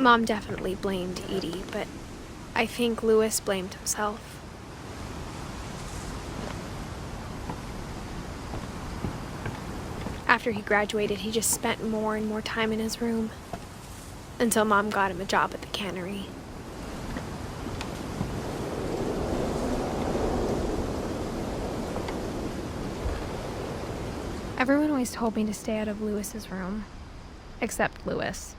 Mom definitely blamed Edie, but I think Louis blamed himself. After he graduated, he just spent more and more time in his room, until Mom got him a job at the cannery. Everyone always told me to stay out of Louis's room, except Louis.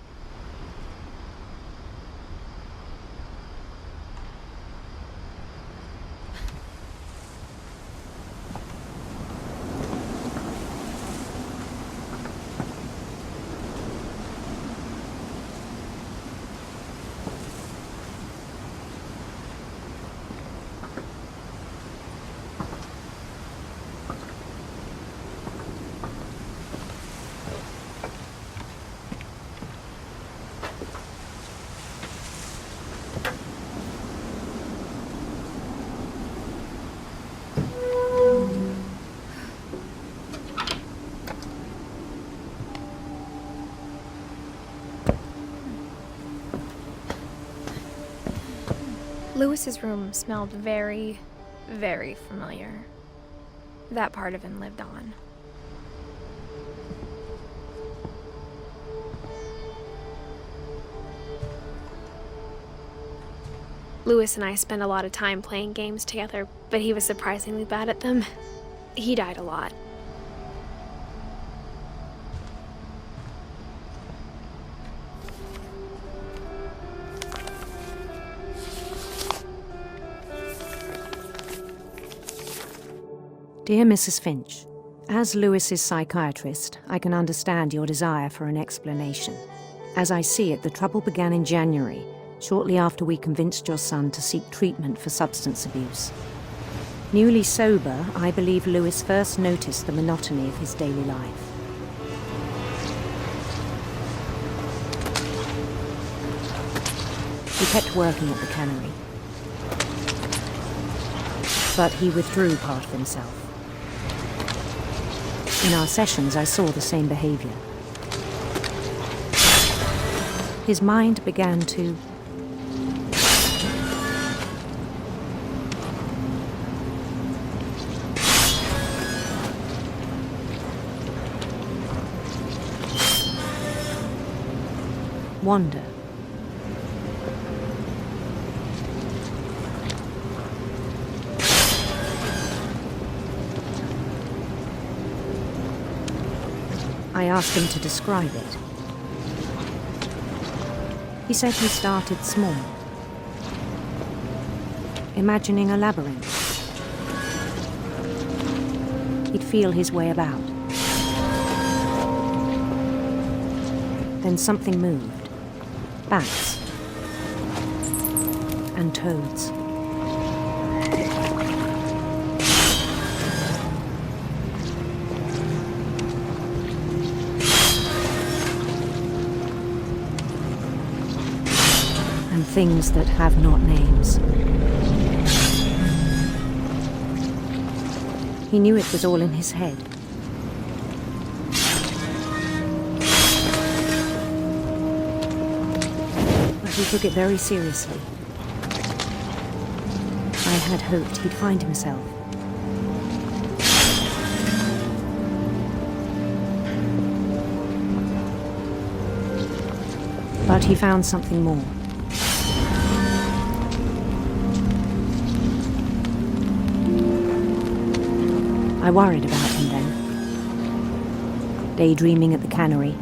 Louis's room smelled very, very familiar. That part of him lived on. Louis and I spent a lot of time playing games together, but he was surprisingly bad at them. He died a lot. Dear Mrs. Finch, as Louis's psychiatrist, I can understand your desire for an explanation. As I see it, the trouble began in January, shortly after we convinced your son to seek treatment for substance abuse. Newly sober, I believe Louis first noticed the monotony of his daily life. He kept working at the cannery, but he withdrew part of himself. In our sessions, I saw the same behavior. His mind began to wander. I asked him to describe it. He said he started small, imagining a labyrinth. He'd feel his way about. Then something moved. Bats and toads. And things that have not names. He knew it was all in his head. But he took it very seriously. I had hoped he'd find himself. But he found something more. I worried about him then, daydreaming at the cannery.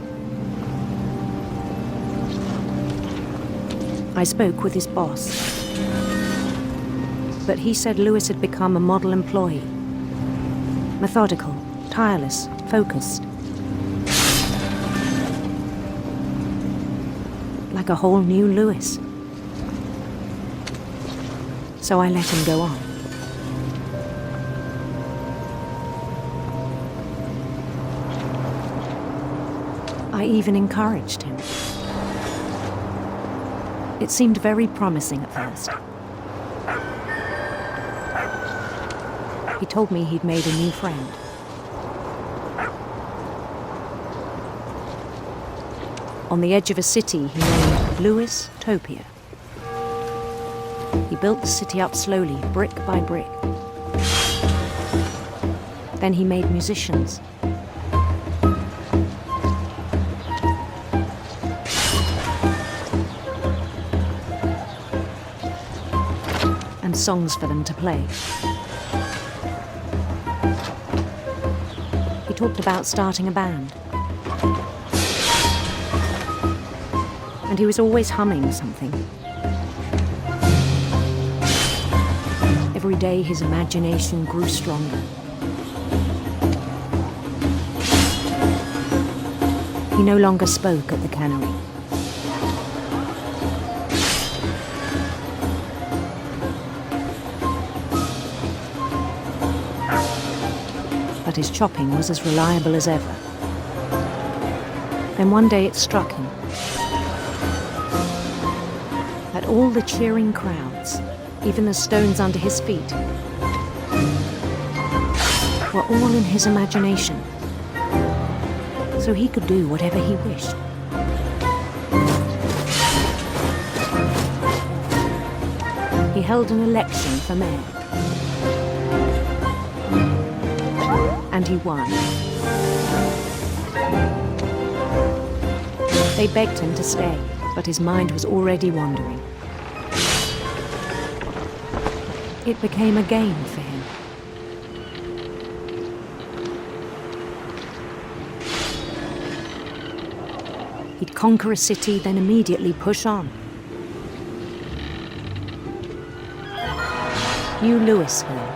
I spoke with his boss, but he said Louis had become a model employee. Methodical, tireless, focused. Like a whole new Louis. So I let him go on. I even encouraged him. It seemed very promising at first. He told me he'd made a new friend. On the edge of a city he named Lewis Topia. He built the city up slowly, brick by brick. Then he made musicians. And songs for them to play. He talked about starting a band. And he was always humming something. Every day his imagination grew stronger. He no longer spoke at the cannery. But his chopping was as reliable as ever. Then one day it struck him that all the cheering crowds, even the stones under his feet, were all in his imagination, so he could do whatever he wished. He held an election for mayor, and he won. They begged him to stay, but his mind was already wandering. It became a game for him. He'd conquer a city, then immediately push on. New Louisville.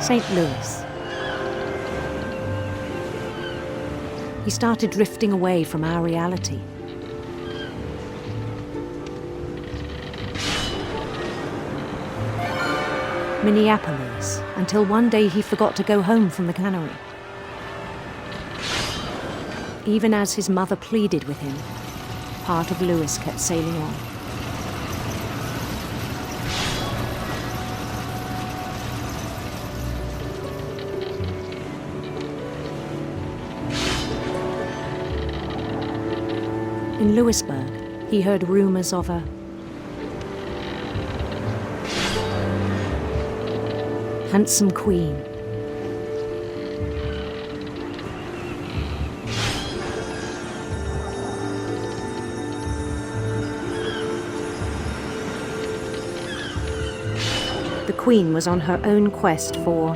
St. Louis. He started drifting away from our reality. Minneapolis, until one day he forgot to go home from the cannery. Even as his mother pleaded with him, part of Louis kept sailing on. In Louisburg, he heard rumors of a handsome queen. The queen was on her own quest for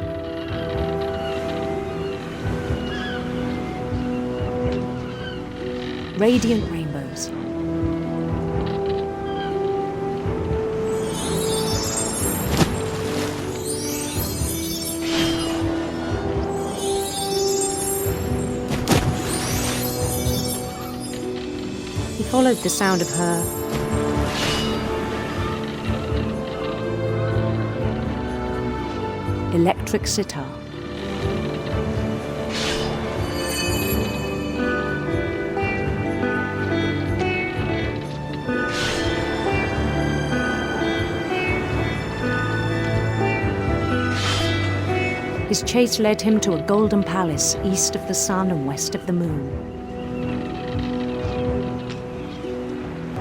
radiant rainbows. He followed the sound of her electric sitar. His chase led him to a golden palace east of the sun and west of the moon.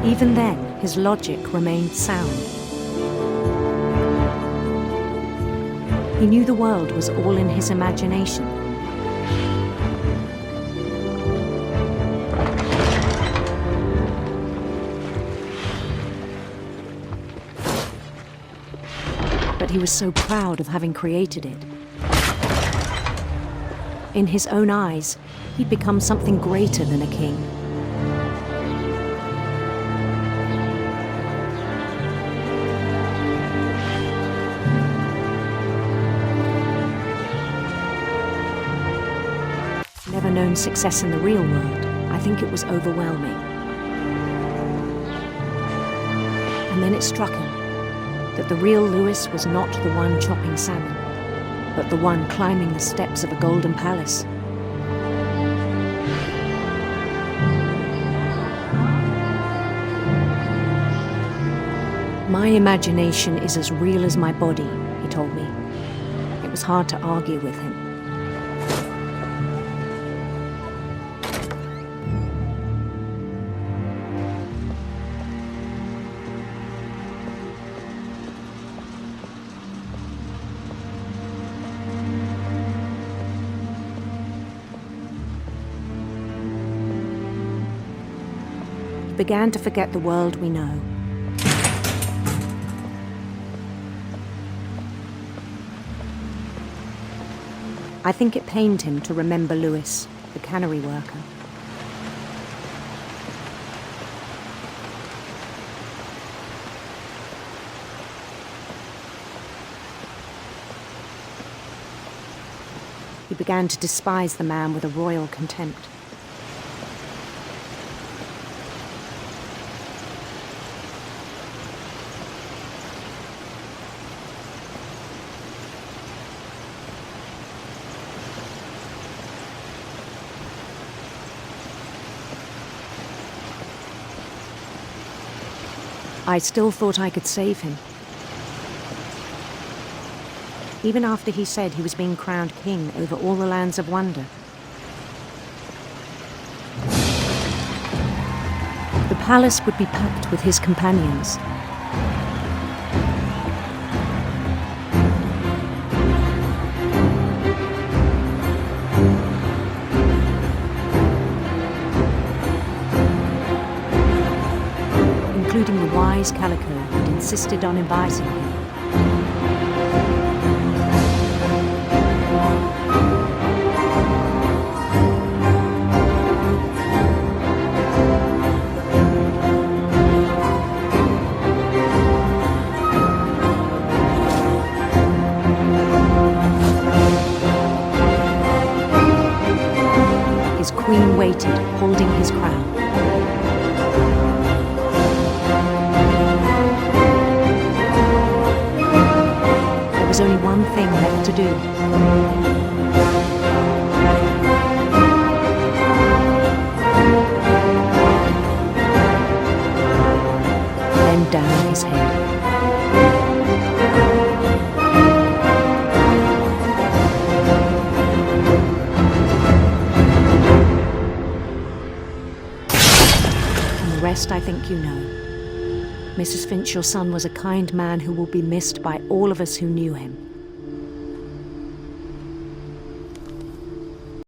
Even then, his logic remained sound. He knew the world was all in his imagination. But he was so proud of having created it. In his own eyes, he'd become something greater than a king. Never known success in the real world, I think it was overwhelming. And then it struck him that the real Louis was not the one chopping salmon, but the one climbing the steps of a golden palace. My imagination is as real as my body, he told me. It was hard to argue with him. began to forget the world we know. I think it pained him to remember Lewis, the cannery worker. He began to despise the man with a royal contempt. I still thought I could save him. Even after he said he was being crowned king over all the lands of wonder. The palace would be packed with his companions. Including the wise Calico who'd insisted on inviting him. His queen waited, holding his crown. There was only one thing left to do. Bend down his head. The rest I think you know. Mrs. Finch, your son was a kind man who will be missed by all of us who knew him.